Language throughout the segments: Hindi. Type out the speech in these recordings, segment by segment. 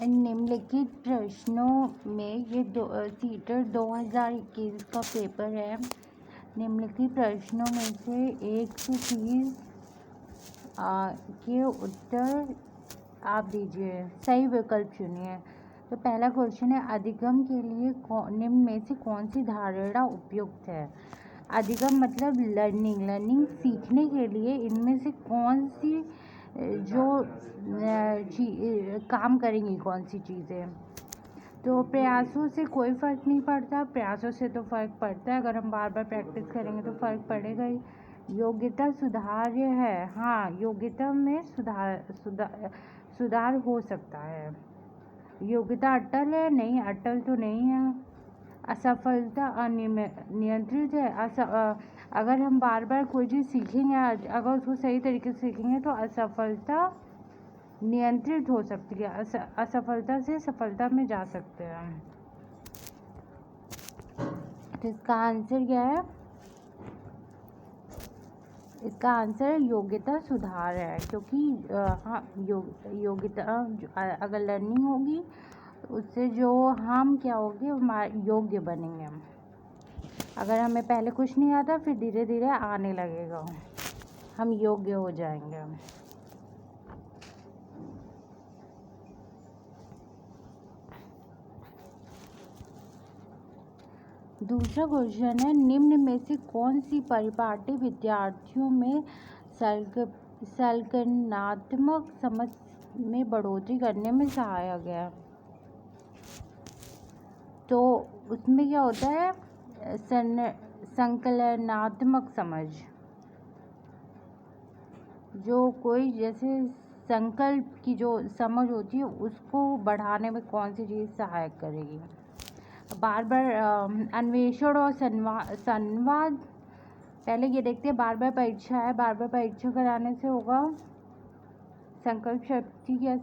निम्नलिखित प्रश्नों में ये सीटेट 2021 का पेपर है। निम्नलिखित प्रश्नों में से 130 के उत्तर आप दीजिए, सही विकल्प चुनिए। तो पहला क्वेश्चन है, अधिगम के लिए निम्न में से कौन सी धारणा उपयुक्त है। अधिगम मतलब लर्निंग सीखने के लिए इनमें से कौन सी जो काम करेंगी, कौन सी चीज़ें। तो प्रयासों से कोई फ़र्क नहीं पड़ता, प्रयासों से तो फ़र्क पड़ता है। अगर हम बार बार प्रैक्टिस करेंगे तो फ़र्क पड़ेगा ही। योग्यता सुधार्य है, हाँ योग्यता में सुधार हो सकता है। योग्यता अटल है, नहीं अटल तो नहीं है। असफलता अनियंत्रित है। अगर हम बार बार कोई चीज़ सीखेंगे, अगर उसको सही तरीके से सीखेंगे तो असफलता नियंत्रित हो सकती है। असफलता से सफलता में जा सकते हैं। तो इसका आंसर क्या है? इसका आंसर योग्यता सुधार है, क्योंकि हाँ योग्यता अगर लर्निंग होगी उससे जो हम क्या होंगे, हमारे योग्य बनेंगे। अगर हमें पहले कुछ नहीं आता फिर धीरे धीरे आने लगेगा, हम योग्य हो जाएंगे। दूसरा क्वेश्चन है, निम्न में से कौन सी परिपाटी विद्यार्थियों में संकलनात्मक समझ में बढ़ोतरी करने में सहायक है। तो उसमें क्या होता है, संकलनात्मक समझ, जो कोई जैसे संकल्प की जो समझ होती है उसको बढ़ाने में कौन सी चीज़ सहायक करेगी। बार बार अन्वेषण और संवाद, पहले ये देखते हैं। बार बार परीक्षा है, बार बार परीक्षा कराने से होगा संकल्प शक्ति या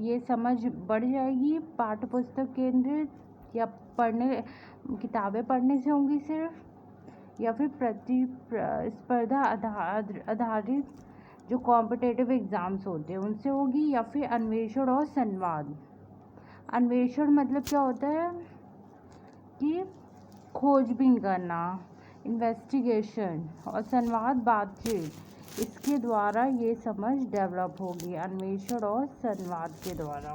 ये समझ बढ़ जाएगी। पाठ्य पुस्तक केंद्रित या किताबें पढ़ने से होंगी सिर्फ, या फिर प्रतिस्पर्धा आधारित जो कॉम्पिटिटिव एग्ज़ाम्स होते हैं उनसे होगी, या फिर अन्वेषण और संवाद। अन्वेषण मतलब क्या होता है कि खोजबीन करना, इन्वेस्टिगेशन, और संवाद बातचीत, इसके द्वारा ये समझ डेवलप होगी, अन्वेषण और संवाद के द्वारा।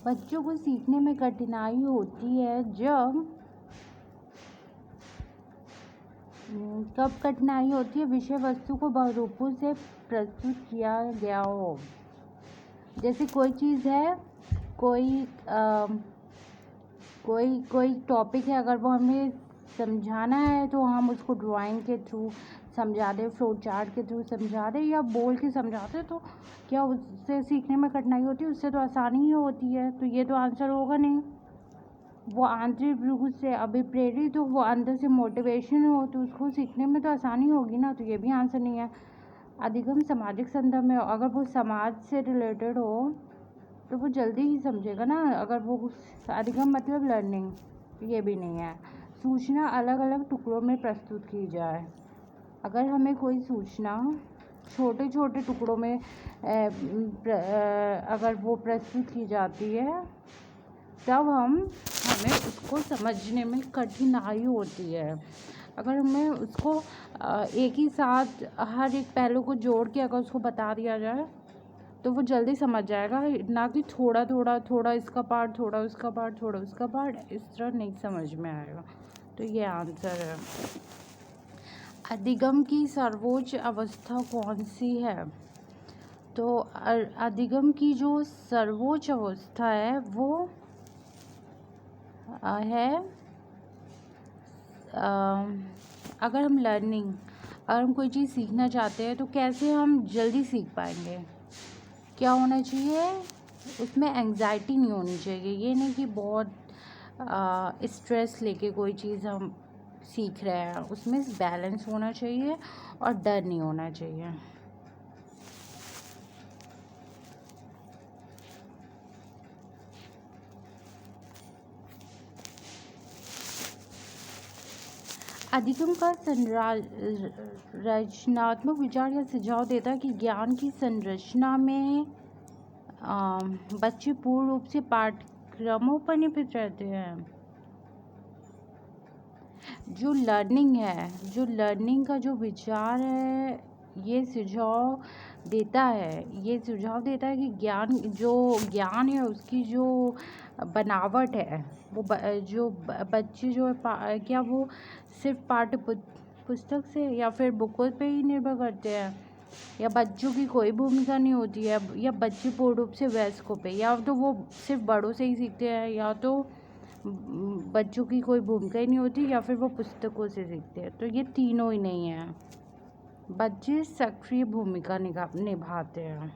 बच्चों को सीखने में कठिनाई होती है कब कठिनाई होती है, विषय वस्तु को बहुरूपों से प्रस्तुत किया गया हो। जैसे कोई चीज़ है, कोई टॉपिक है, अगर वो हमें समझाना है तो हम उसको ड्राइंग के थ्रू समझा दें, फ्लो चार्ट के थ्रू समझा दें, या बोल के समझाते, तो क्या उससे सीखने में कठिनाई होती है? उससे तो आसानी ही होती है। तो ये तो आंसर होगा नहीं। वो आंतरिक रूप से अभिप्रेरित हो, वो अंदर से मोटिवेशन हो, तो उसको सीखने में तो आसानी होगी ना। तो ये भी आंसर नहीं है। अधिगम सामाजिक संदर्भ में हो, अगर वो समाज से रिलेटेड हो तो वो जल्दी ही समझेगा ना। अगर वो अधिगम मतलब लर्निंग, ये भी नहीं है। सूचना अलग अलग टुकड़ों में प्रस्तुत की जाए, अगर हमें कोई सूचना छोटे छोटे टुकड़ों में अगर वो प्रस्तुत की जाती है तब हमें उसको समझने में कठिनाई होती है। अगर हमें उसको एक ही साथ हर एक पहलू को जोड़ के अगर उसको बता दिया जाए तो वो जल्दी समझ जाएगा, ना कि थोड़ा इसका पार्ट, थोड़ा उसका पार्ट, थोड़ा उसका पार्ट, इस तरह नहीं समझ में आएगा। तो ये आंसर है। अधिगम की सर्वोच्च अवस्था कौन सी है? तो अधिगम की जो सर्वोच्च अवस्था है वो है, अगर हम कोई चीज़ सीखना चाहते हैं तो कैसे हम जल्दी सीख पाएंगे। क्या होना चाहिए उसमें? एंग्जाइटी नहीं होनी चाहिए। ये नहीं कि बहुत स्ट्रेस लेके कोई चीज़ हम सीख रहे हैं। उसमें बैलेंस होना चाहिए और डर नहीं होना चाहिए। अधिगम का रचनात्मक विचार या सुझाव देता है कि ज्ञान की संरचना में बच्चे पूर्ण रूप से पाठ्यक्रमों पर निर्भर रहते हैं। जो लर्निंग का जो विचार है, ये सुझाव देता है कि ज्ञान है उसकी जो बनावट है वो बच्चे जो है क्या वो सिर्फ पाठ्य पुस्तक से या फिर बुकों पे ही निर्भर करते हैं, या बच्चों की कोई भूमिका नहीं होती है, या बच्चे पूर्ण रूप से वयस्कों पे, या तो वो सिर्फ बड़ों से ही सीखते हैं, या तो बच्चों की कोई भूमिका ही नहीं होती, या फिर वो पुस्तकों से सीखते हैं। तो ये तीनों ही नहीं है। बच्चे सक्रिय भूमिका निभाते हैं।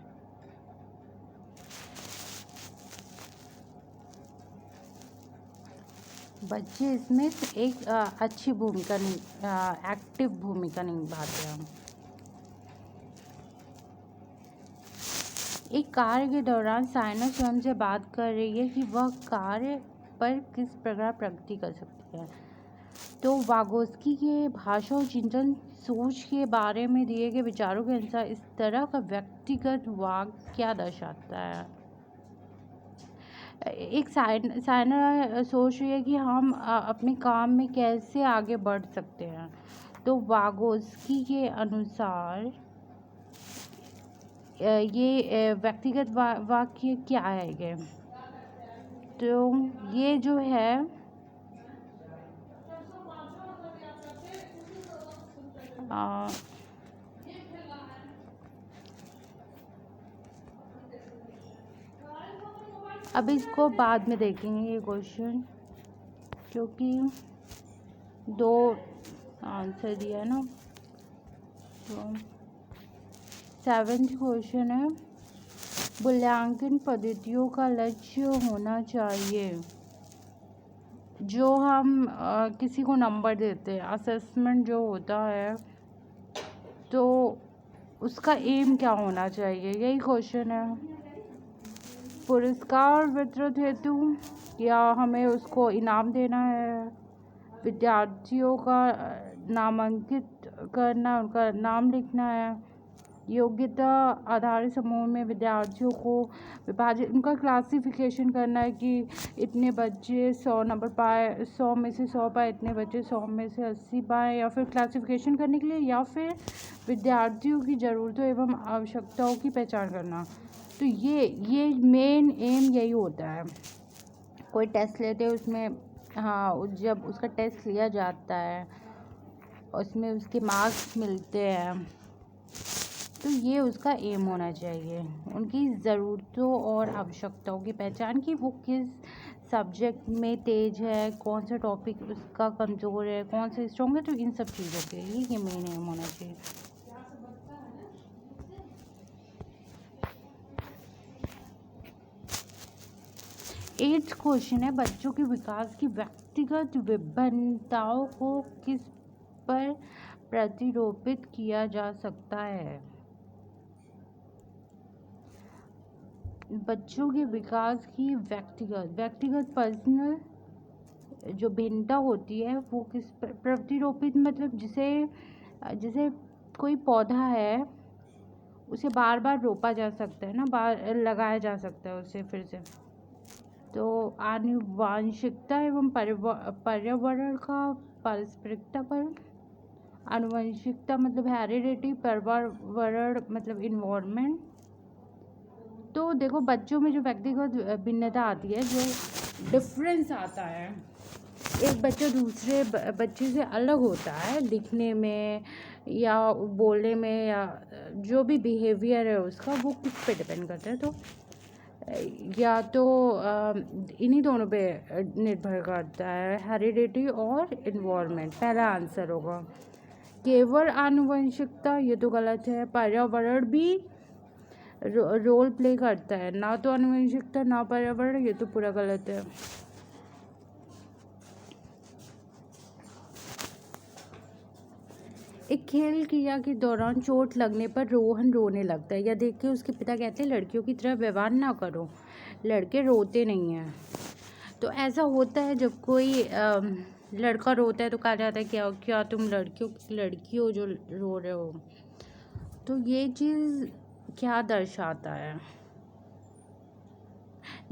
बच्चे इसमें एक अच्छी भूमिका एक्टिव भूमिका निभाते हैं। एक कार्य के दौरान साइना स्वयं से बात कर रही है कि वह कार्य पर किस प्रकार प्रगति कर सकती है। तो वागोस्की के भाषा और चिंतन सोच के बारे में दिए गए विचारों के अनुसार इस तरह का व्यक्तिगत वाक्य क्या दर्शाता है। एक साइना सोच रही है कि हम अपने काम में कैसे आगे बढ़ सकते हैं। तो वागोस्की के अनुसार ये व्यक्तिगत वाक्य क्या है ये। तो ये जो है अब इसको बाद में देखेंगे ये क्वेश्चन, क्योंकि 2 आंसर दिया है ना। तो 7th क्वेश्चन है, मूल्यांकन पद्धतियों का लक्ष्य होना चाहिए। जो हम किसी को नंबर देते हैं, असेसमेंट जो होता है, तो उसका एम क्या होना चाहिए, यही क्वेश्चन है। पुरस्कार वितरण हेतु, या हमें उसको इनाम देना है, विद्यार्थियों का नामांकित करना, उनका नाम लिखना है, योग्यता आधारित समूह में विद्यार्थियों को विभाजित, उनका क्लासिफिकेशन करना है कि इतने बच्चे 100 नंबर पाए, 100 में से 100 पाए, इतने बच्चे 100 में से 80 पाए, या फिर क्लासिफिकेशन करने के लिए, या फिर विद्यार्थियों की ज़रूरतों एवं आवश्यकताओं की पहचान करना। तो ये मेन एम यही होता है। कोई टेस्ट लेते हैं उसमें, हाँ, जब उसका टेस्ट लिया जाता है उसमें उसके मार्क्स मिलते हैं, तो ये उसका एम होना चाहिए, उनकी ज़रूरतों और आवश्यकताओं की पहचान, कि वो किस सब्जेक्ट में तेज है, कौन सा टॉपिक उसका कमज़ोर है, कौन सा स्ट्रॉन्ग है। तो इन सब चीज़ों के लिए ये मेन एम होना चाहिए। एट्थ क्वेश्चन है, बच्चों के विकास की व्यक्तिगत विभिन्नताओं को किस पर प्रतिरोपित किया जा सकता है। बच्चों के विकास की व्यक्तिगत पर्सनल जो भिन्नता होती है वो किस पर प्रतिरोपित, मतलब जैसे कोई पौधा है उसे बार बार रोपा जा सकता है ना, लगाया जा सकता है उसे फिर से। तो आनुवांशिकता एवं पर्यावरण का पारस्परिकता पर, आनुवंशिकता मतलब हेरिडिटी, पर्यावरण मतलब इन्वायरमेंट। तो देखो बच्चों में जो व्यक्तिगत भिन्नता आती है, जो डिफरेंस आता है, एक बच्चा दूसरे बच्चे से अलग होता है दिखने में या बोलने में, या जो भी बिहेवियर है उसका, वो किस पे डिपेंड करता है। तो या तो इन्हीं दोनों पे निर्भर करता है, हेरिडिटी और इन्वायरमेंट। पहला आंसर होगा। केवल आनुवंशिकता, ये तो गलत है। पर्यावरण भी रोल प्ले करता है, ना तो आनुवंशिकता ना पर्यावरण, ये तो पूरा गलत है। एक खेल क्रिया के दौरान चोट लगने पर रोहन रोने लगता है, या देख के उसके पिता कहते हैं लड़कियों की तरह व्यवहार ना करो, लड़के रोते नहीं हैं। तो ऐसा होता है जब कोई लड़का रोता है तो कहा जाता है क्या क्या तुम लड़की हो जो रो रहे हो। तो ये चीज़ क्या दर्शाता है?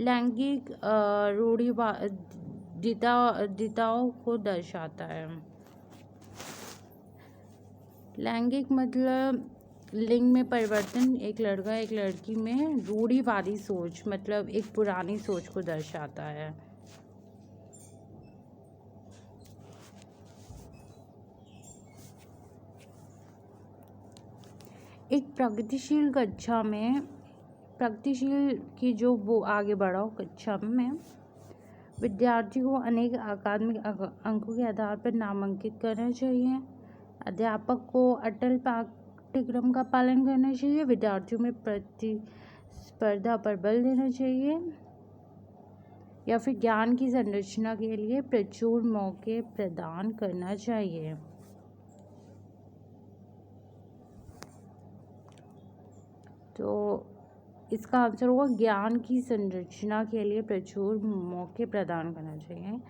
लैंगिक रूढ़िवादिताओं को दर्शाता है। लैंगिक मतलब लिंग में परिवर्तन एक लड़का एक लड़की में रूढ़िवादी सोच मतलब एक पुरानी सोच को दर्शाता है। एक प्रगतिशील की जो वो आगे बढ़ा हो कक्षा में विद्यार्थी को अनेक अकादमिक अंकों के आधार पर नामांकित करना चाहिए। अध्यापक को अटल पाठ्यक्रम का पालन करना चाहिए। विद्यार्थियों में प्रतिस्पर्धा पर बल देना चाहिए या फिर ज्ञान की संरचना के लिए प्रचुर मौके प्रदान करना चाहिए। तो इसका आंसर होगा ज्ञान की संरचना के लिए प्रचुर मौके प्रदान करना चाहिए।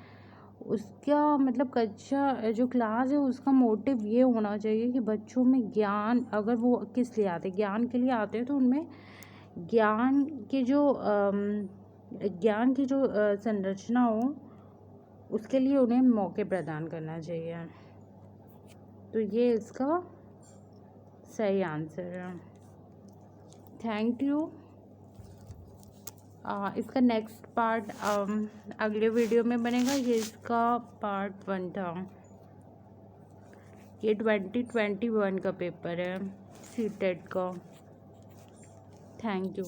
उसका मतलब कक्षा जो क्लास है उसका मोटिव ये होना चाहिए कि बच्चों में ज्ञान, अगर वो किस लिए आते हैं, ज्ञान के लिए आते हैं, तो उनमें ज्ञान की जो संरचना हो उसके लिए उन्हें मौके प्रदान करना चाहिए। तो ये इसका सही आंसर है। Thank you. इसका नेक्स्ट पार्ट अगले वीडियो में बनेगा। ये इसका पार्ट 1 था। ये 2021 का पेपर है सीटेट का। Thank you.